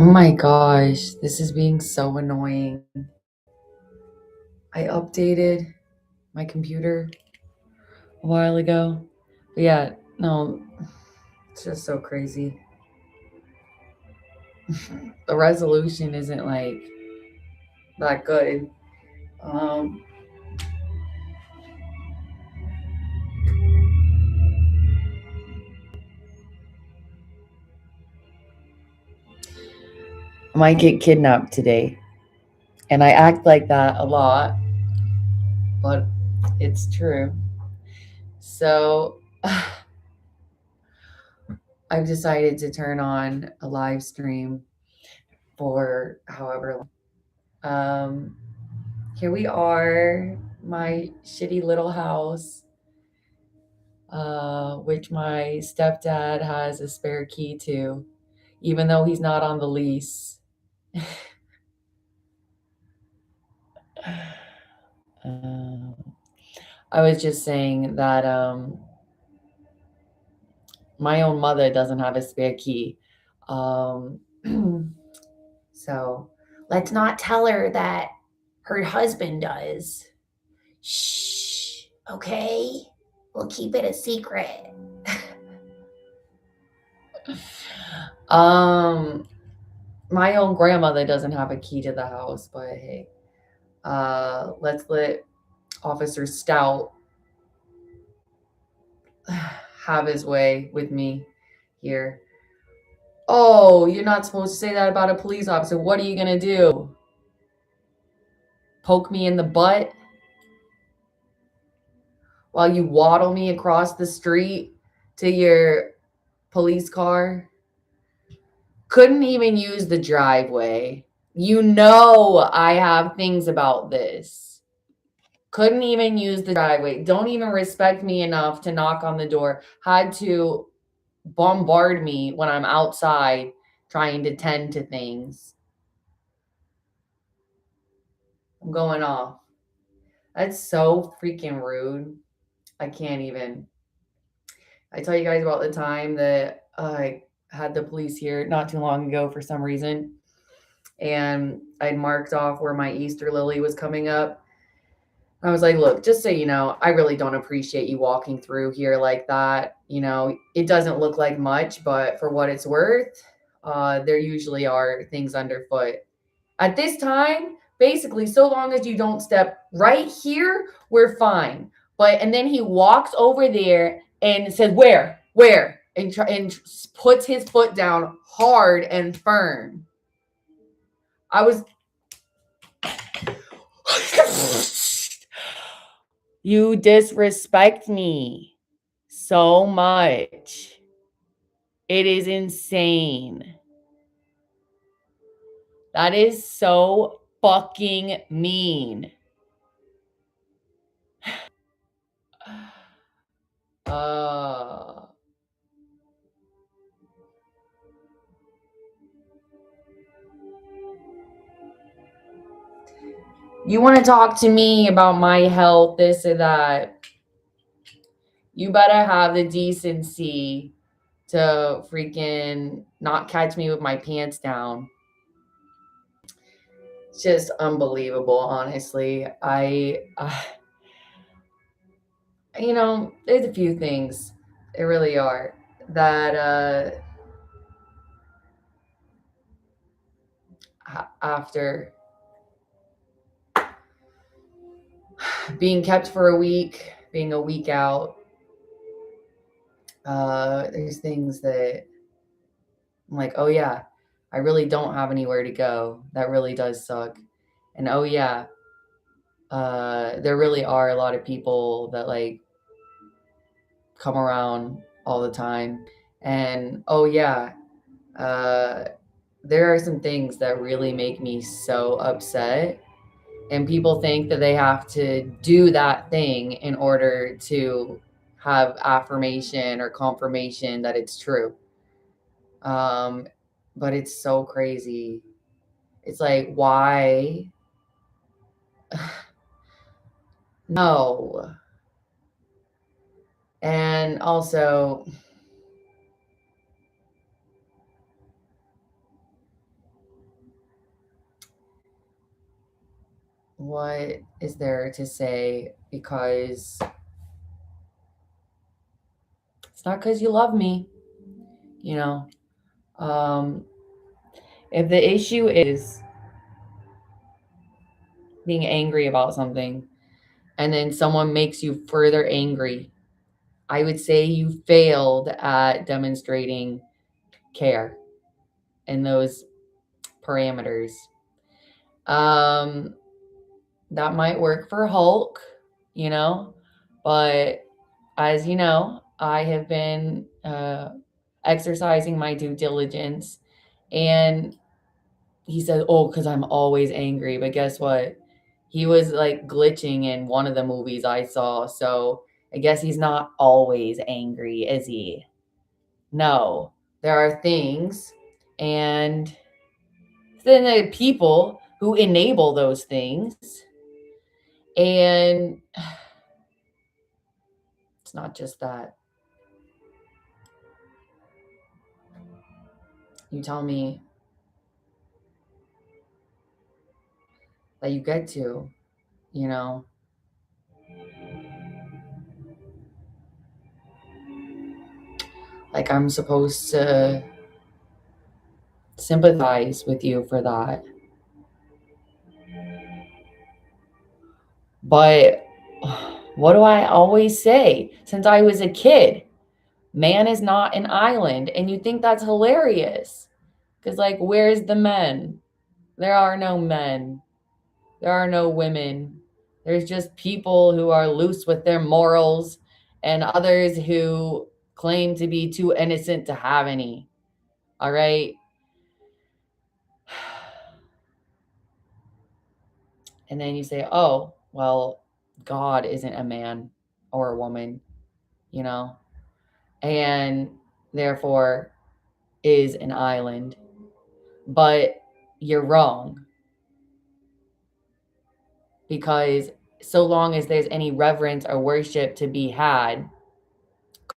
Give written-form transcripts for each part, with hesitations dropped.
Oh my gosh, this is being so annoying. I updated my computer a while ago. But yeah, no, it's just so crazy. The resolution isn't like that good. Um, I might get kidnapped today. And I act like that a lot, but it's true. So I've decided to turn on a live stream for however long. Here we are, my shitty little house, which my stepdad has a spare key to, even though he's not on the lease. Uh, I was just saying that my own mother doesn't have a spare key. Um, so let's not tell her that her husband does. Shh, okay? We'll keep it a secret. um, my own grandmother doesn't have a key to the house, but hey, let's let Officer Stout have his way with me here. Oh, you're not supposed to say that about a police officer. What are you gonna do? Poke me in the butt while you waddle me across the street to your police car? Couldn't even use the driveway. You know I have things about this. Couldn't even use the driveway. Don't even respect me enough to knock on the door. Had to bombard me when I'm outside trying to tend to things. I'm going off. That's so freaking rude. I can't even. I tell you guys about the time that I had the police here not too long ago for some reason. And I'd marked off where my Easter lily was coming up. I was like, look, just so you know, I really don't appreciate you walking through here like that. You know, it doesn't look like much, but for what it's worth, there usually are things underfoot. At this time, basically, so long as you don't step right here, we're fine. But and then he walks over there and says, "Where?" And puts his foot down hard and firm. I was You disrespect me so much. It is insane. That is so fucking mean. Uh, you want to talk to me about my health, this or that? You better have the decency to freaking not catch me with my pants down. It's just unbelievable, honestly. There's a few things, there really are, that after being kept for a week, being a week out, there's things that I'm like, oh yeah, I really don't have anywhere to go. That really does suck. And oh yeah, there really are a lot of people that like come around all the time. And oh yeah, uh, there are some things that really make me so upset. And people think that they have to do that thing in order to have affirmation or confirmation that it's true. Um, but it's so crazy. It's like, why? No. And also, what is there to say? Because it's not because you love me, you know. Um, if the issue is being angry about something and then someone makes you further angry, I would say you failed at demonstrating care in those parameters. Um, that might work for Hulk, you know, but as you know, I have been exercising my due diligence. And he said, "Oh, because I'm always angry." But guess what? He was like glitching in one of the movies I saw. So I guess he's not always angry, is he? No, there are things. And then the people who enable those things. And it's not just that. You tell me that you get to, you know, like I'm supposed to sympathize with you for that. But what do I always say since I was a kid? Man is not an island. And you think that's hilarious. Because, like, where's the men? There are no men. There are no women. There's just people who are loose with their morals and others who claim to be too innocent to have any. All right. And then you say, oh, well, God isn't a man or a woman, you know, and therefore is an island. But you're wrong, because so long as there's any reverence or worship to be had,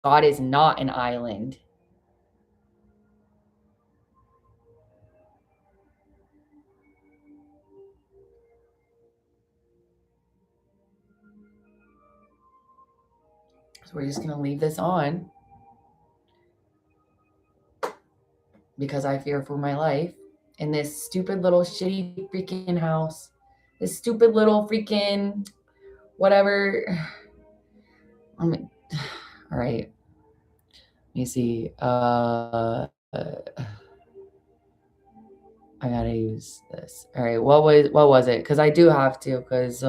God is not an island. So we're just going to leave this on because I fear for my life in this stupid little shitty freaking house. This stupid little freaking whatever. I mean, all right. Let me see. I gotta use this. All right. What was it? Because I do have to. Because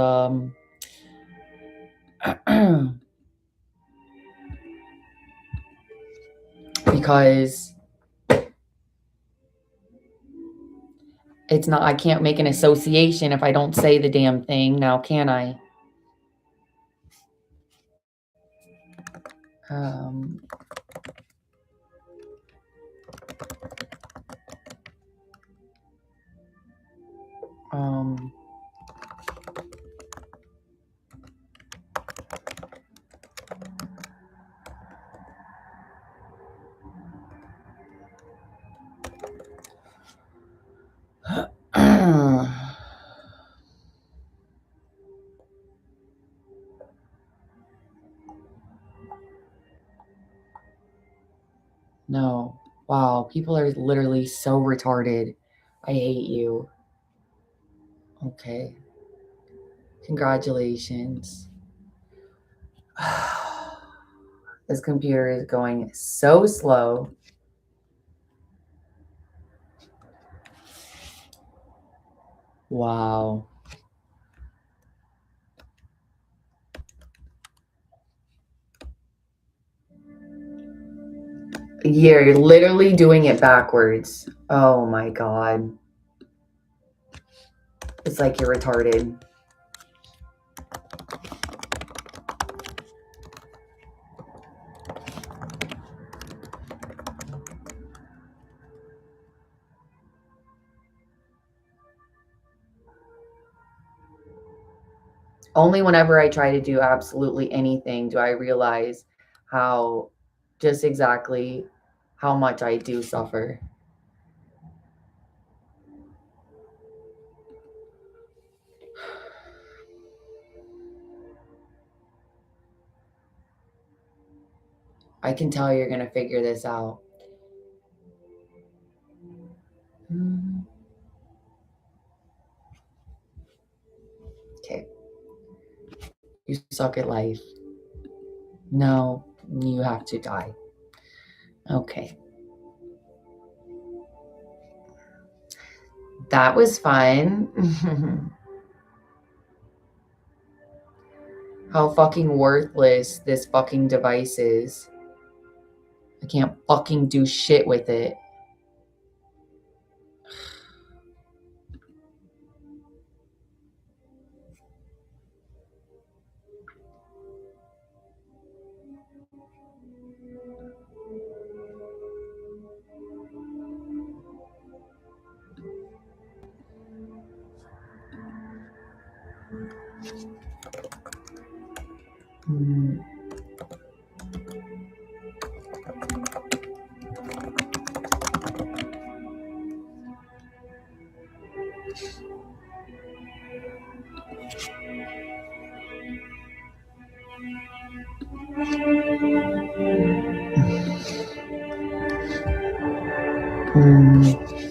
because it's not. I can't make an association if I don't say the damn thing. Now, can I? Um. Um. No. Wow. People are literally so retarded. I hate you. Okay. Congratulations. This computer is going so slow. Wow. You're literally doing it backwards. Oh my God. It's like you're retarded. Only whenever I try to do absolutely anything do I realize how just exactly how much I do suffer. I can tell you're going to figure this out. Okay. You suck at life. No, you have to die. Okay. That was fun. How fucking worthless this fucking device is. I can't fucking do shit with it. Mm. Mm.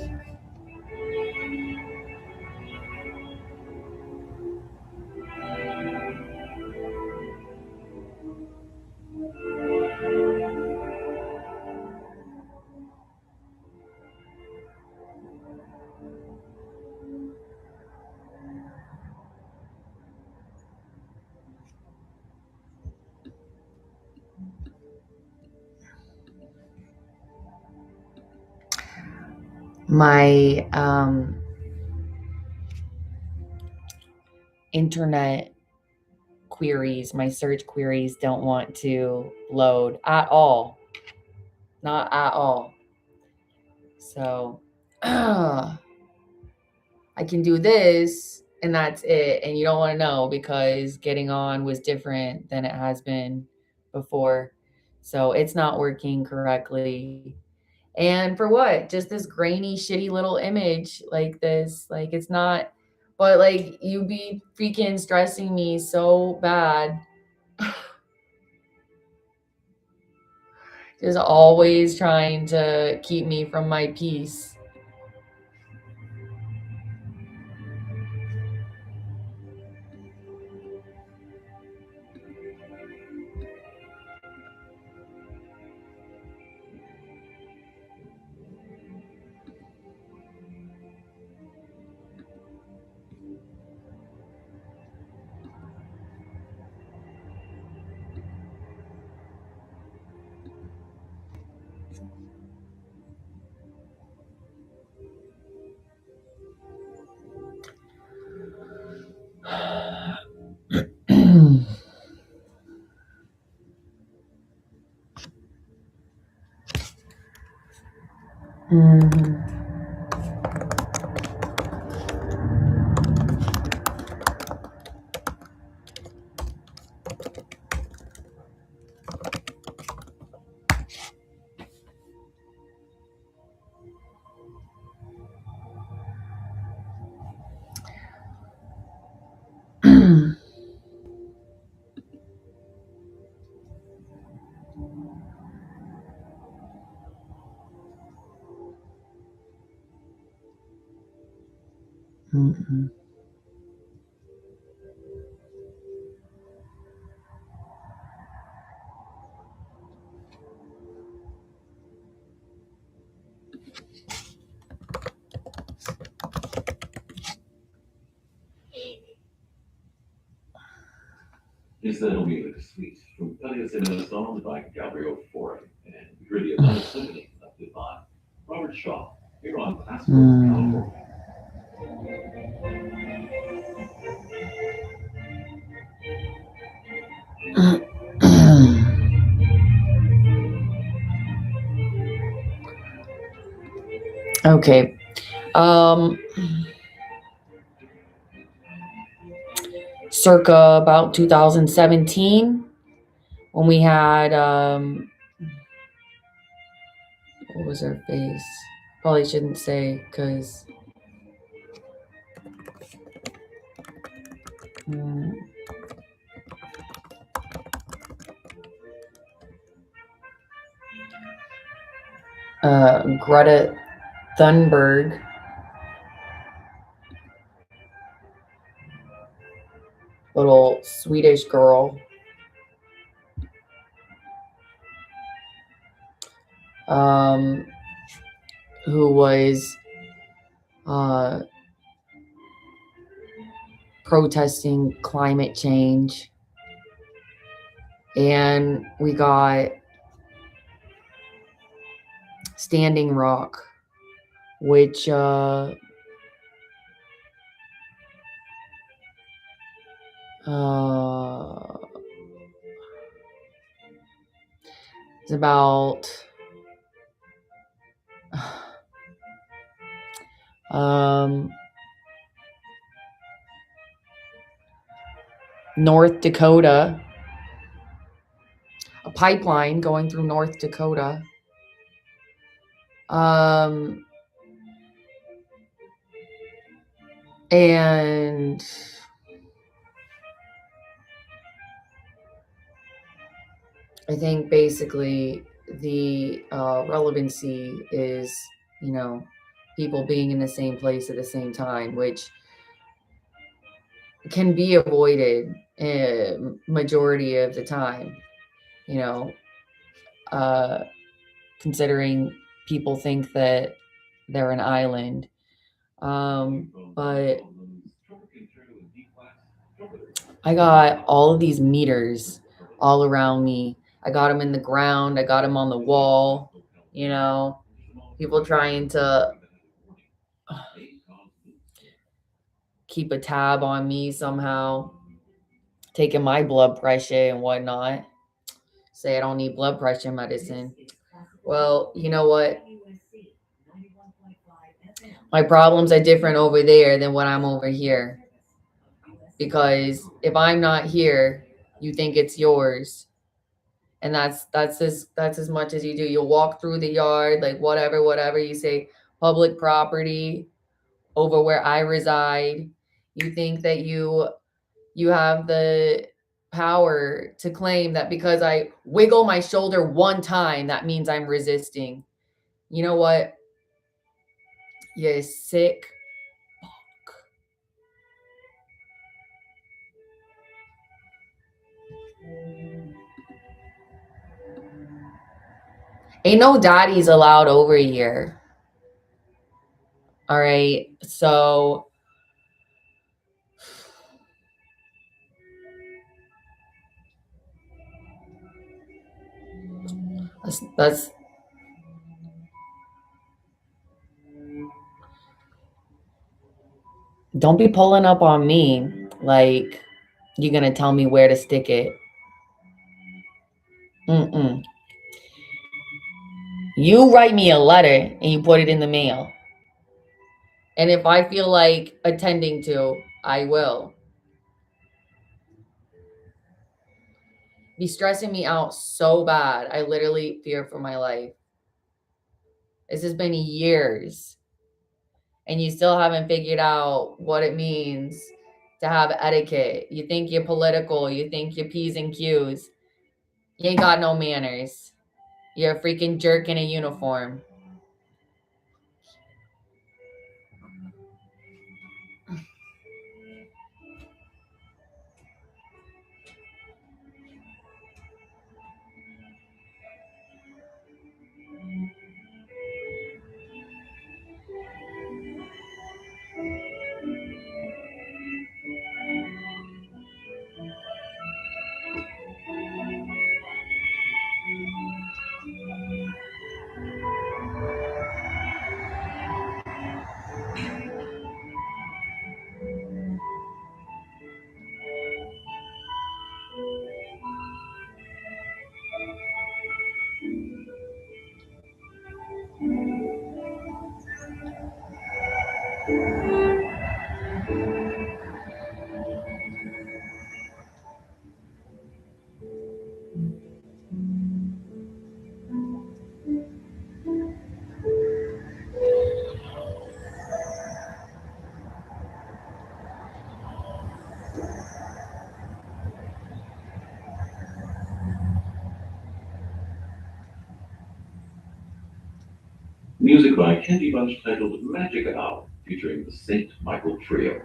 My internet queries, my search queries don't want to load at all. Not at all. So I can do this and that's it. And you don't want to know because getting on was different than it has been before. So it's not working correctly. And for what? Just this grainy, shitty little image like this. Like it's not, but like you be freaking stressing me so bad. Just always trying to keep me from my peace. Mhm. Mhm. Esta é o Music Suite, juntaria simulação by Gabriel Fauré and really another symphony conducted by Robert Shaw here on Passport, California. Okay. Circa about 2017 when we had what was her face? Probably shouldn't say because Greta Thunberg. Little Swedish girl. Who was protesting climate change. And we got Standing Rock, which is about North Dakota, a pipeline going through North Dakota. And I think basically the relevancy is, people being in the same place at the same time, which can be avoided majority of the time, considering people think that they're an island. But I got all of these meters all around me. I got them in the ground. I got them on the wall, people trying to keep a tab on me somehow, taking my blood pressure and whatnot. Say I don't need blood pressure medicine. Well, you know what? My problems are different over there than what I'm over here. Because if I'm not here, you think it's yours. And that's as much as you do. You'll walk through the yard, like whatever you say, public property over where I reside. You think that you have the power to claim that because I wiggle my shoulder one time, that means I'm resisting. You know what? You sick fuck. Ain't no daddies allowed over here. All right. So that's don't be pulling up on me like you're gonna tell me where to stick it. You write me a letter and you put it in the mail. And if I feel like attending to, I will. Be stressing me out so bad. I literally fear for my life. This has been years. And you still haven't figured out what it means to have etiquette. You think you're political. You think you're P's and Q's. You ain't got no manners. You're a freaking jerk in a uniform. Music by Candy Bunch titled Magic Hour, featuring the St. Michael Trio.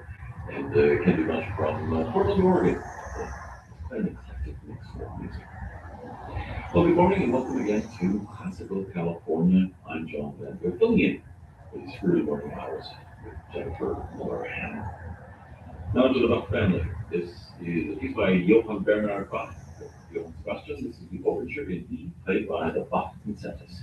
And Candy Bunch from Portland, Oregon. Quite an eclectic mix of music. Well, good morning and welcome again to Classical California. I'm John Van Gogh, filling in for these early morning hours with Jennifer Moran. Now to the Buck family. This is a piece by Johann Bernhard Bach. Johann Sebastian, this is the overture in E, played by the Bach Concertus.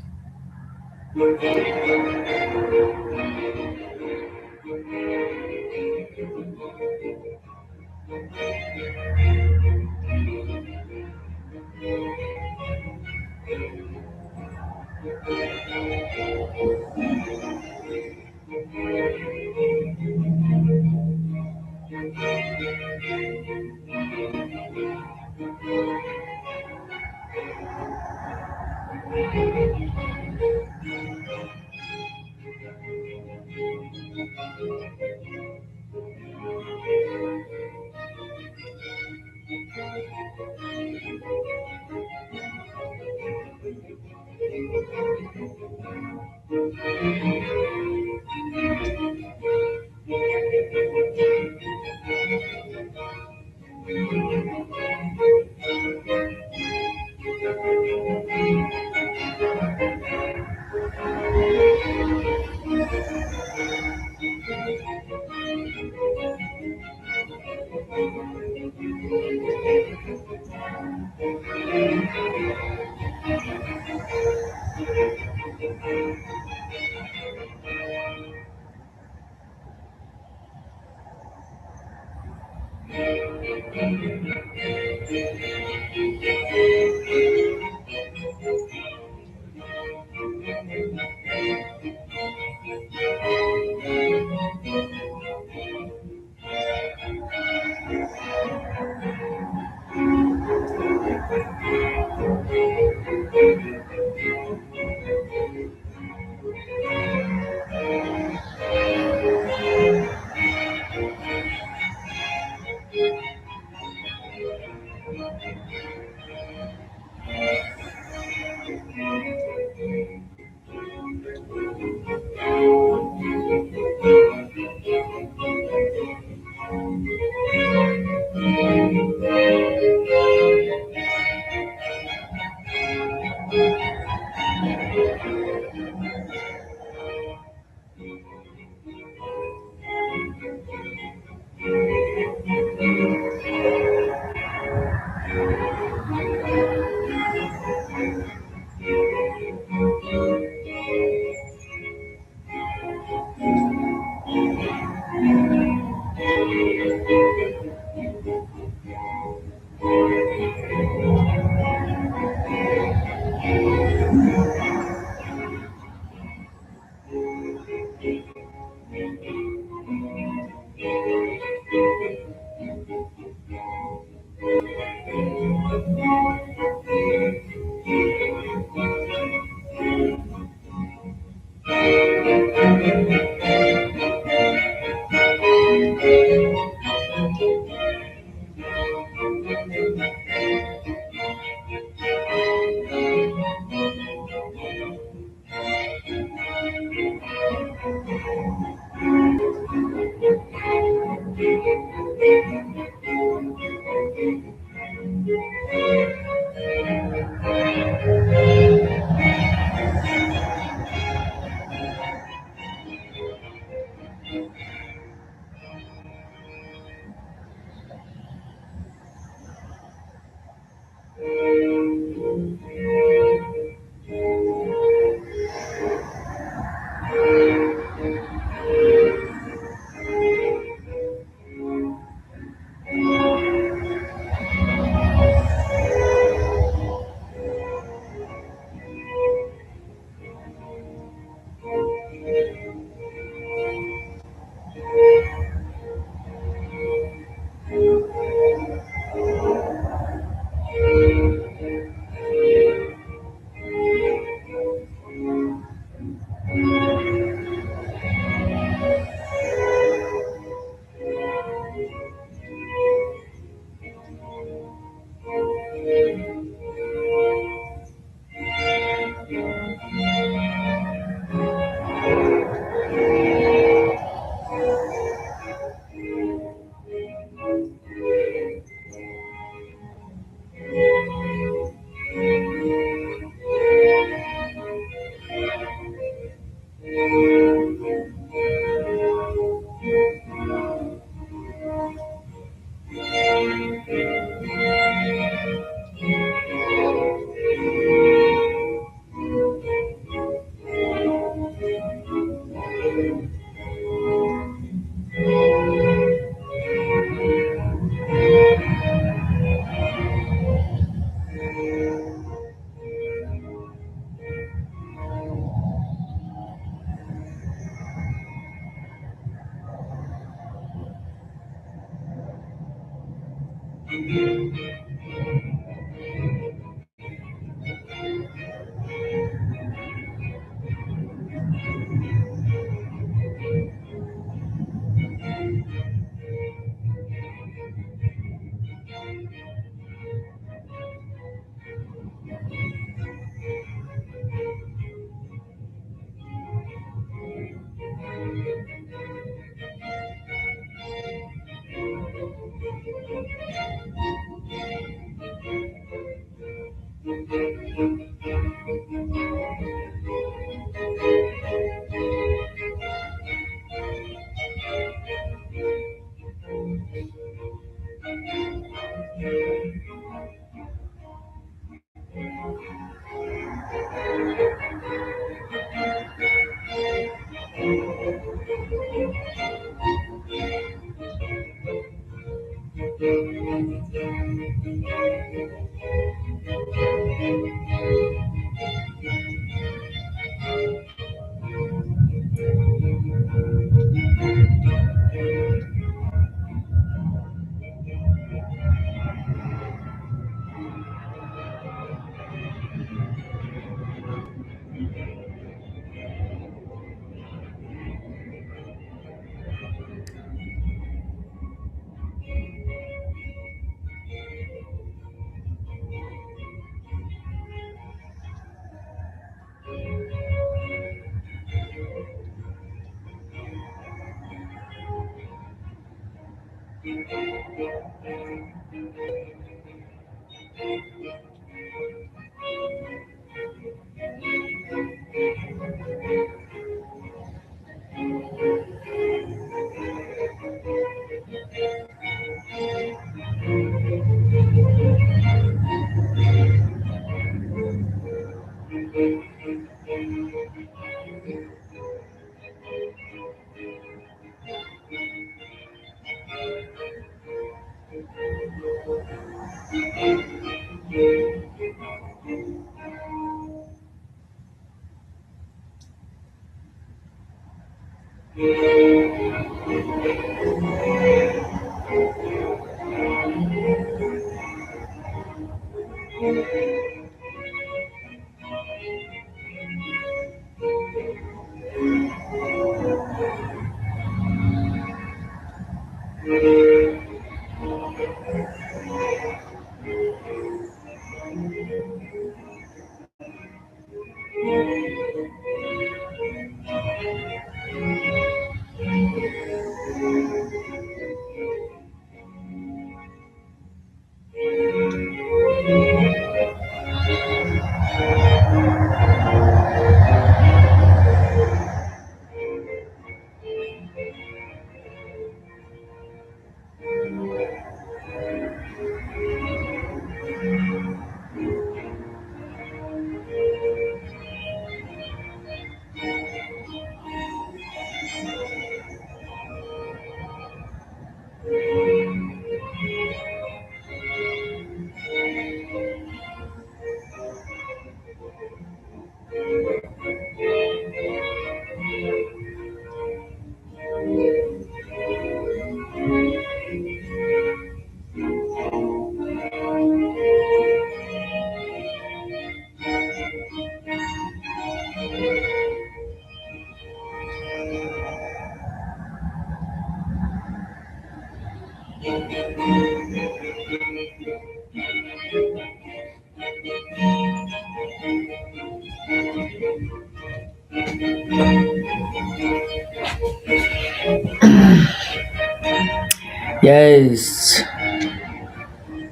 Yes,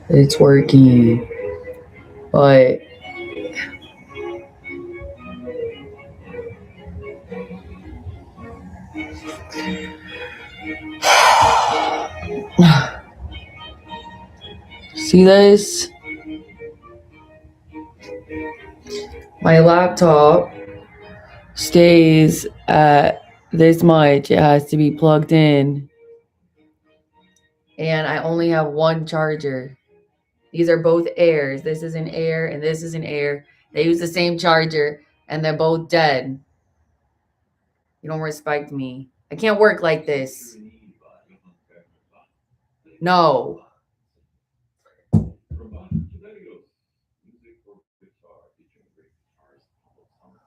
it's working. But see this? My laptop stays at this much. It has to be plugged in. And I only have one charger. These are both Airs. This is an Air and this is an Air. They use the same charger and they're both dead. You don't respect me. I can't work like this. No. for guitar featuring great guitarist Pablo Summers.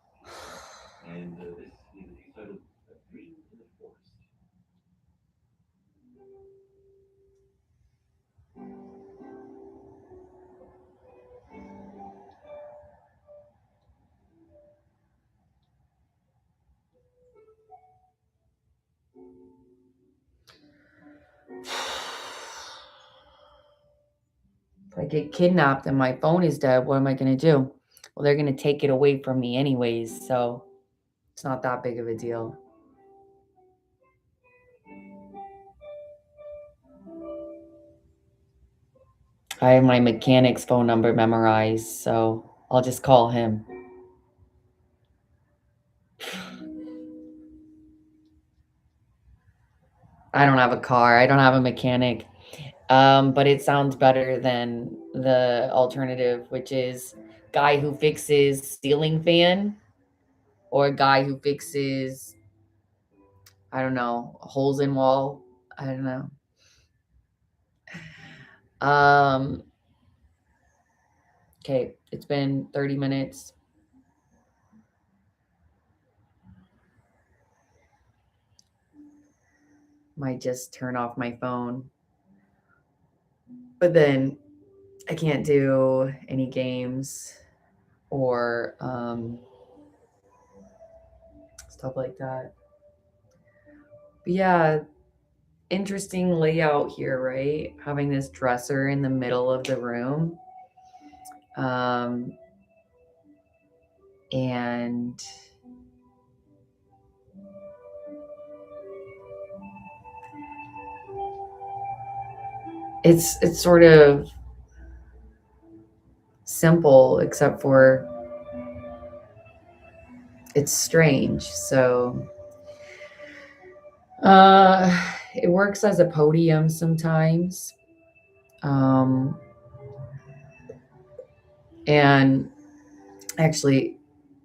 And this is titled A Dream in the Forest. If I get kidnapped and my phone is dead, what am I going to do? Well, they're going to take it away from me anyways, so it's not that big of a deal. I have my mechanic's phone number memorized, so I'll just call him. I don't have a car. I don't have a mechanic. But it sounds better than the alternative, which is guy who fixes ceiling fan or a guy who fixes, I don't know, holes in wall. I don't know. Okay, it's been 30 minutes. Might just turn off my phone. But then I can't do any games or stuff like that. But yeah, interesting layout here, right? Having this dresser in the middle of the room. And it's sort of simple, except for it's strange. So it works as a podium sometimes. And actually,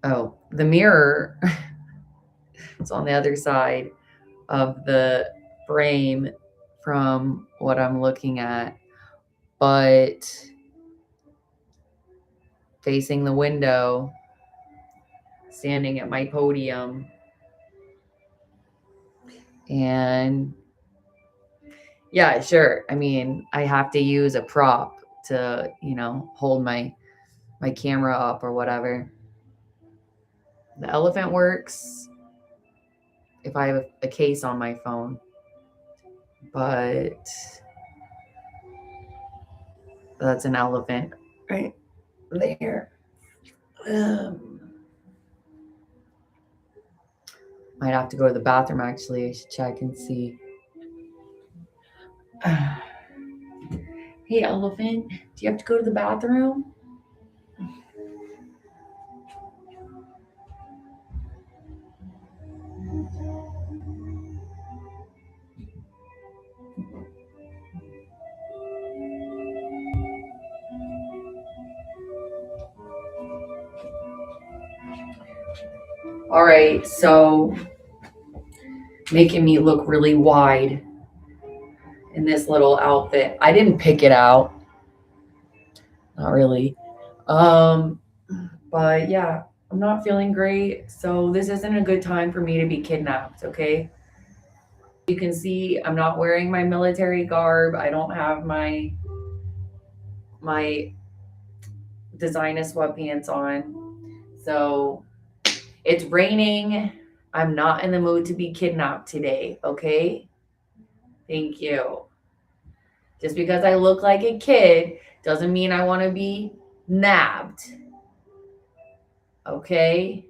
the mirror is on the other side of the frame from what I'm looking at, but facing the window, standing at my podium. And yeah, sure. I mean, I have to use a prop to, hold my camera up or whatever. The elephant works if I have a case on my phone, but that's an elephant right there. Might have to go to the bathroom, actually. I should check and see. Hey, elephant, do you have to go to the bathroom? All right, so making me look really wide in this little outfit. I didn't pick it out. Not really. But yeah, I'm not feeling great, so this isn't a good time for me to be kidnapped, okay? You can see I'm not wearing my military garb. I don't have my designer sweatpants on. So it's raining. I'm not in the mood to be kidnapped today, okay? Thank you. Just because I look like a kid doesn't mean I want to be nabbed. Okay?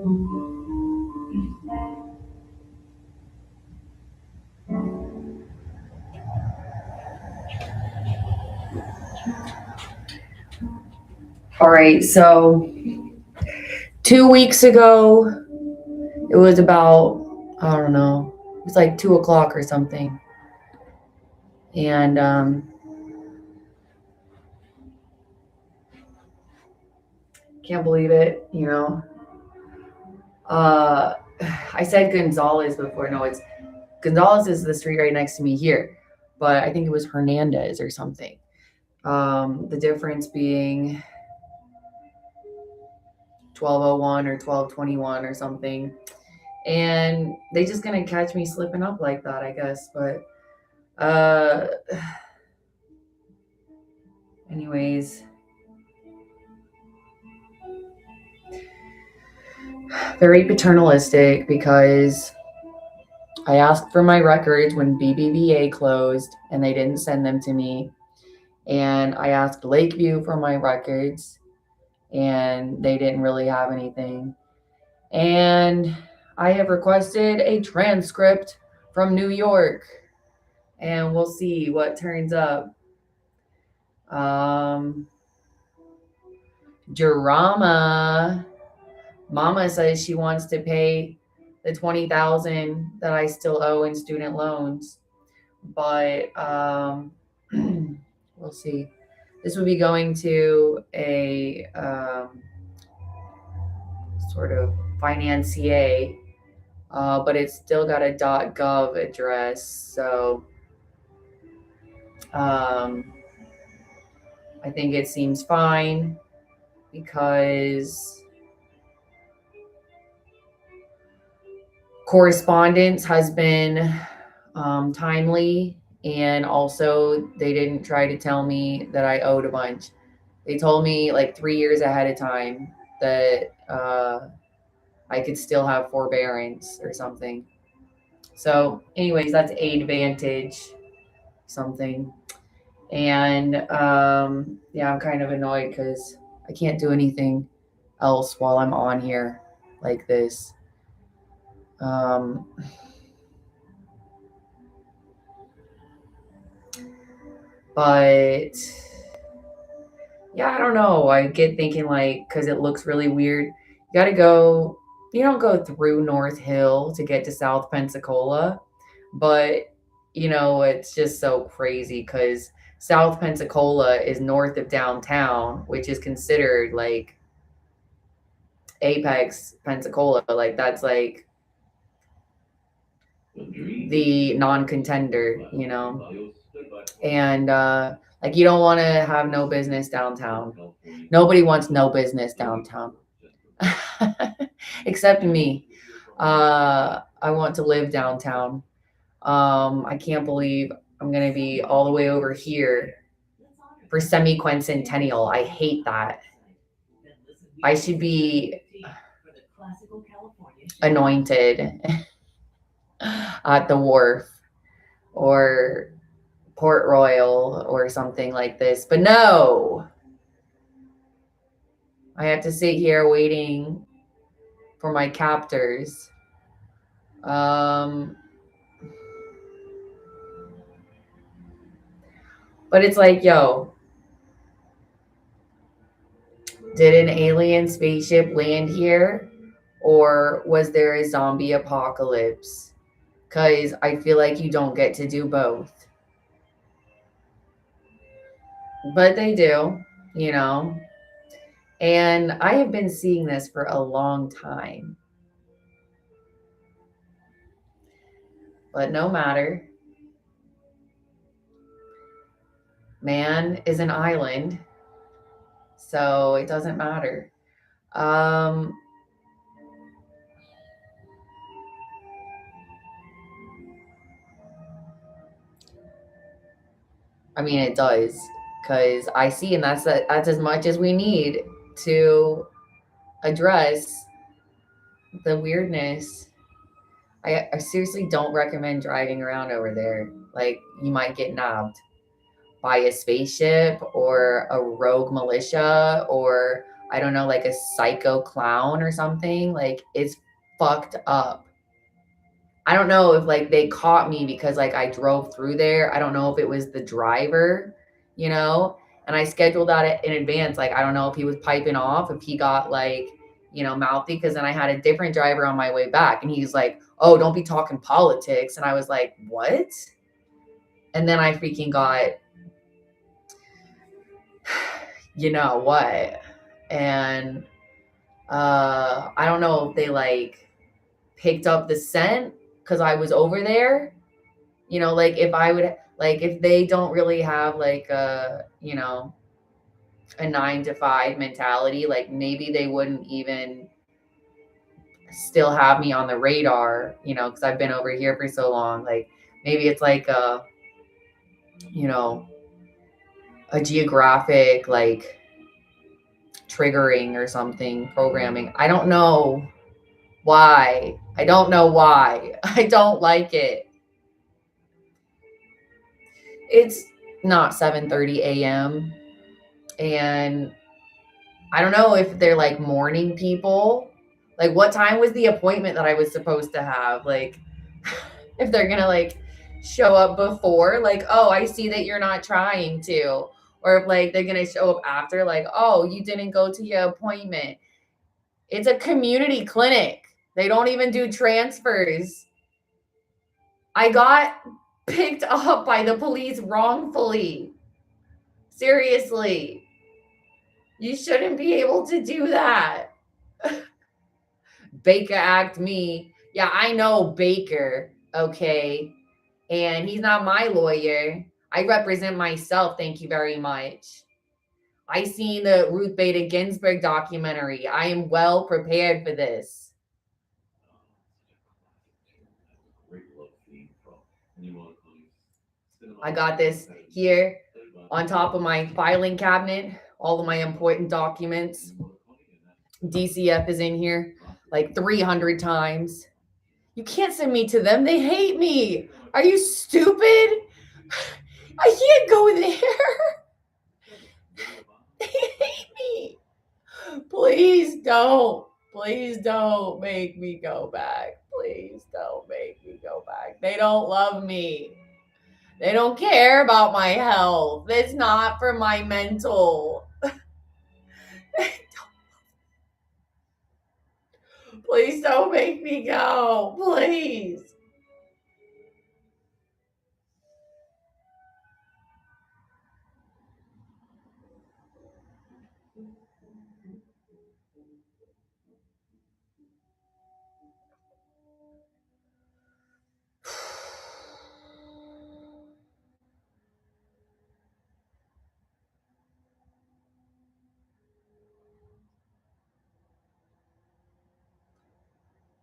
All right, so 2 weeks ago, it was about, I don't know, it was like 2 o'clock or something. And can't believe it, you know. Uh, I said Gonzalez before. No, it's Gonzalez is the street right next to me here, but I think it was Hernandez or something. The difference being 1201 or 1221 or something. And they just gonna catch me slipping up like that, I guess. But anyways, very paternalistic because I asked for my records when BBVA closed and they didn't send them to me. And I asked Lakeview for my records and they didn't really have anything. And I have requested a transcript from New York and we'll see what turns up. Drama. Mama says she wants to pay the 20,000 that I still owe in student loans, but we'll see. This would be going to a sort of financier, but it's still got a .gov address, so I think it seems fine because correspondence has been timely, and also they didn't try to tell me that I owed a bunch. They told me like 3 years ahead of time that I could still have forbearance or something. So, anyways, that's advantage something. And yeah, I'm kind of annoyed because I can't do anything else while I'm on here like this. But yeah, I don't know. I get thinking like, because it looks really weird. You got to go, you don't go through North Hill to get to South Pensacola, but it's just so crazy because South Pensacola is north of downtown, which is considered like Apex Pensacola. Like that's like the non-contender, and like you don't want to have no business downtown. Nobody wants no business downtown except me. I want to live downtown. I can't believe I'm gonna be all the way over here for semi-quincentennial. I hate that. I should be anointed at the wharf or Port Royal or something like this. But no, I have to sit here waiting for my captors. But it's like, yo, did an alien spaceship land here? Or was there a zombie apocalypse? Because I feel like you don't get to do both. But they do, And I have been seeing this for a long time. But no matter. Man is an island. So it doesn't matter. I mean, it does, because I see, and that's as much as we need to address the weirdness. I seriously don't recommend driving around over there. Like, you might get nabbed by a spaceship or a rogue militia or I don't know, like a psycho clown or something. Like, it's fucked up. I don't know if like they caught me because like I drove through there. I don't know if it was the driver, you know, and I scheduled that in advance. Like, I don't know if he was piping off, if he got like, mouthy, because then I had a different driver on my way back and he's like, oh, don't be talking politics. And I was like, what? And then I freaking got, you know what? And I don't know if they like picked up the scent because I was over there. Like if I would, like if they don't really have like a 9 to 5 mentality, like maybe they wouldn't even still have me on the radar, because I've been over here for so long. Like maybe it's like you know, a geographic like triggering or something, programming. I don't know why. I don't know why. I don't like it. It's not 7:30 a.m. and I don't know if they're like morning people. Like, what time was the appointment that I was supposed to have? Like, if they're gonna like show up before, like, oh, I see that you're not trying to. Or if like they're gonna show up after, like, oh, you didn't go to your appointment. It's a community clinic. They don't even do transfers. I got picked up by the police wrongfully. Seriously. You shouldn't be able to do that. Baker Act me. Yeah, I know Baker, okay? And he's not my lawyer. I represent myself, thank you very much. I seen the Ruth Bader Ginsburg documentary. I am well prepared for this. I got this here on top of my filing cabinet, all of my important documents. DCF is in here like 300 times. You can't send me to them. They hate me. Are you stupid? I can't go there. They hate me. Please don't. Please don't make me go back. Please don't make me go back. They don't love me. They don't care about my health. It's not for my mental. Please don't make me go. Please.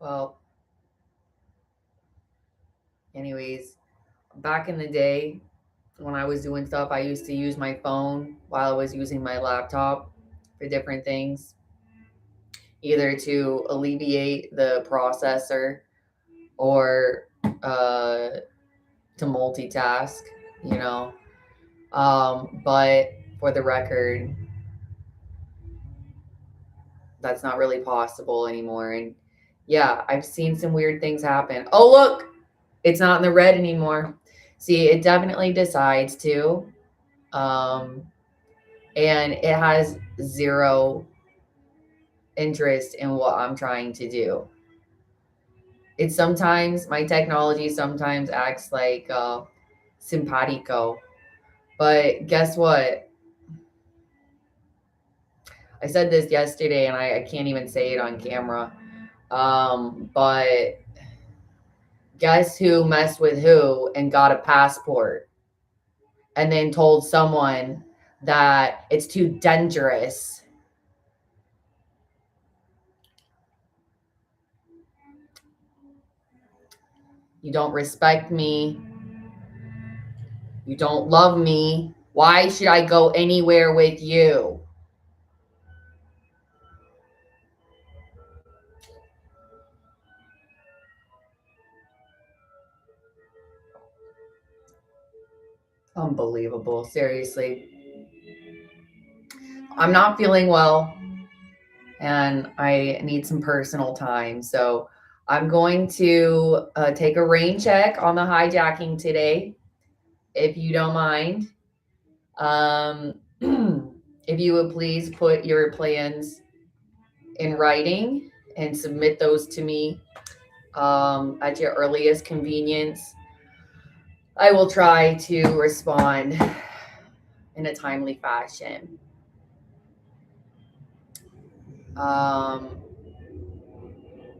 Well, anyways, back in the day when I was doing stuff, I used to use my phone while I was using my laptop for different things, either to alleviate the processor or to multitask, you know. But for the record, that's not really possible anymore. And yeah, I've seen some weird things happen. Oh, look, it's not in the red anymore. See, it definitely decides to. Um, and it has zero interest in what I'm trying to do. It's sometimes, my technology sometimes acts like simpatico. But guess what? I said this yesterday and I can't even say it on camera. But guess who messed with who and got a passport and then told someone that it's too dangerous? You don't respect me. You don't love me. Why should I go anywhere with you? Unbelievable. Seriously. I'm not feeling well. and I need some personal time. So I'm going to take a rain check on the hijacking today, if you don't mind. Um, if you would please put your plans in writing and submit those to me at your earliest convenience. I will try to respond in a timely fashion. Um,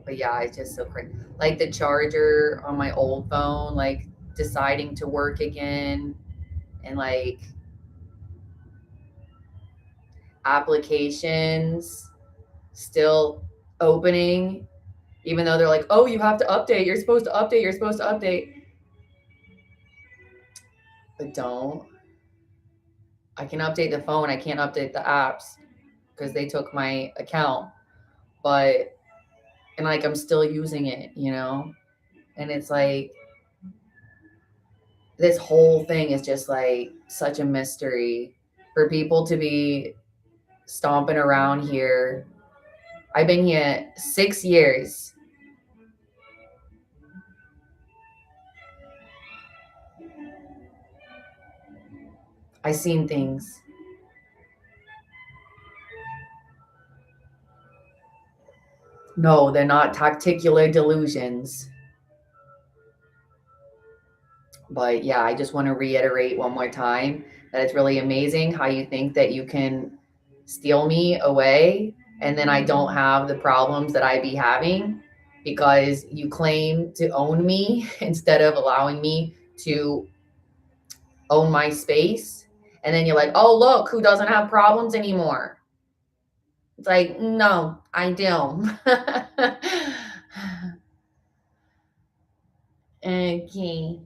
but yeah, it's just so crazy. Like the charger on my old phone, like deciding to work again, and like applications still opening, even though they're like, oh, you have to update. You're supposed to update. You're supposed to update. But don't. I can update the phone. I can't update the apps because they took my account. But, and like, I'm still using it, you know? And it's like, this whole thing is just like such a mystery for people to be stomping around here. I've been here 6 years. I seen things. No, they're not tacticular delusions. But yeah, I just want to reiterate one more time that it's really amazing how you think that you can steal me away and then I don't have the problems that I be having because you claim to own me instead of allowing me to own my space. And then you're like, oh, look, who doesn't have problems anymore? It's like, no, I do. Okay.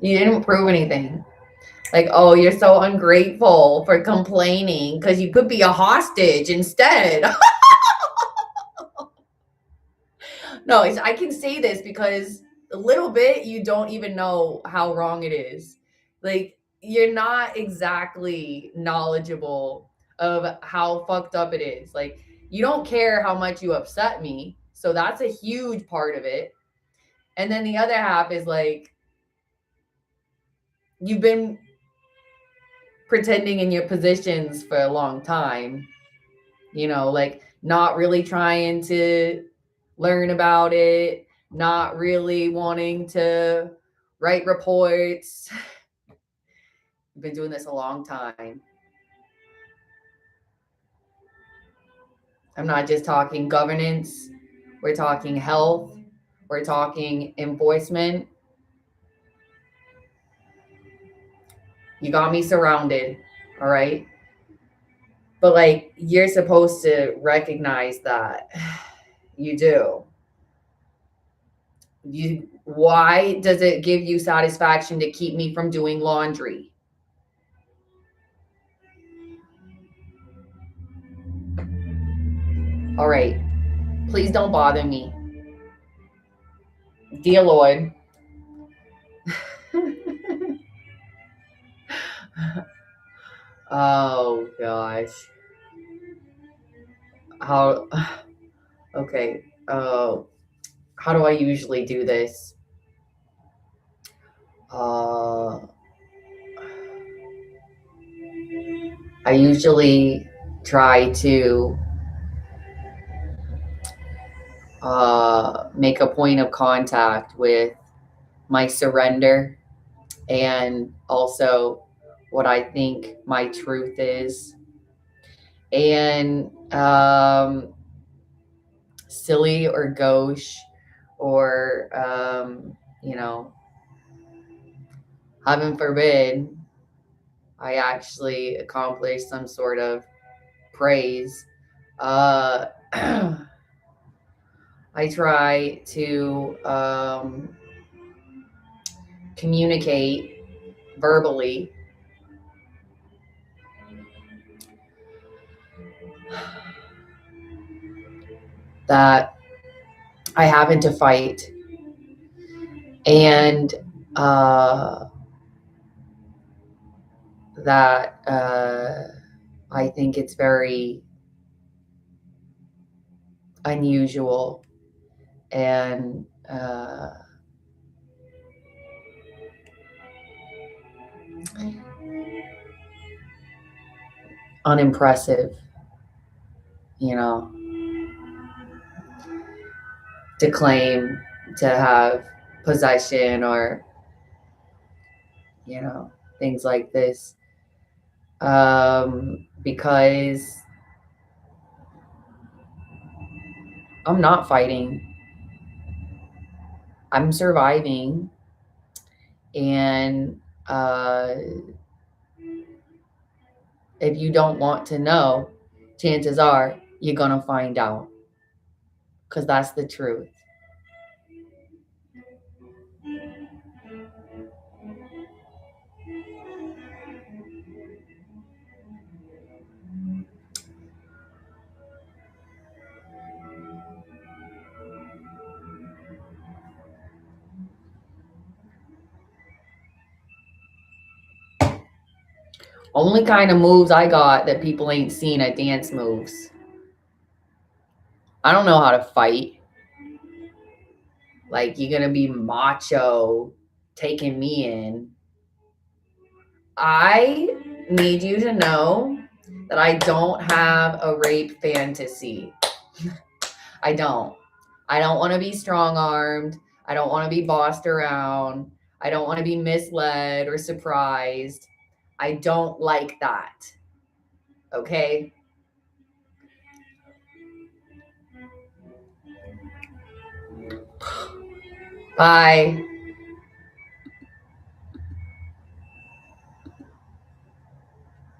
You didn't prove anything. Like, oh, you're so ungrateful for complaining because you could be a hostage instead. No, I can say this because a little bit you don't even know how wrong it is. Like, you're not exactly knowledgeable of how fucked up it is. Like, you don't care how much you upset me. So that's a huge part of it. And then the other half is like, you've been pretending in your positions for a long time, like not really trying to learn about it, not really wanting to write reports. I've been doing this a long time. I'm not just talking governance, we're talking health, we're talking enforcement. You got me surrounded, all right? But like, you're supposed to recognize that. You do. Why does it give you satisfaction to keep me from doing laundry? All right, please don't bother me. Dear Lord. Oh gosh. How okay. How do I usually do this? Uh I usually try to make a point of contact with my surrender and also what I think my truth is. And silly or gauche or, heaven forbid, I actually accomplish some sort of praise. Uh, I try to communicate verbally that I haven't to fight And that I think it's very unusual and unimpressive, you know, to claim to have possession or, you know, things like this. Because I'm not fighting, I'm surviving. And if you don't want to know, chances are you're going to find out, because that's the truth. Only kind of moves I got that people ain't seen are dance moves. I don't know how to fight. Like, you're going to be macho taking me in. I need you to know that I don't have a rape fantasy. I don't. I don't want to be strong armed. I don't want to be bossed around. I don't want to be misled or surprised. I don't like that. Okay? Bye.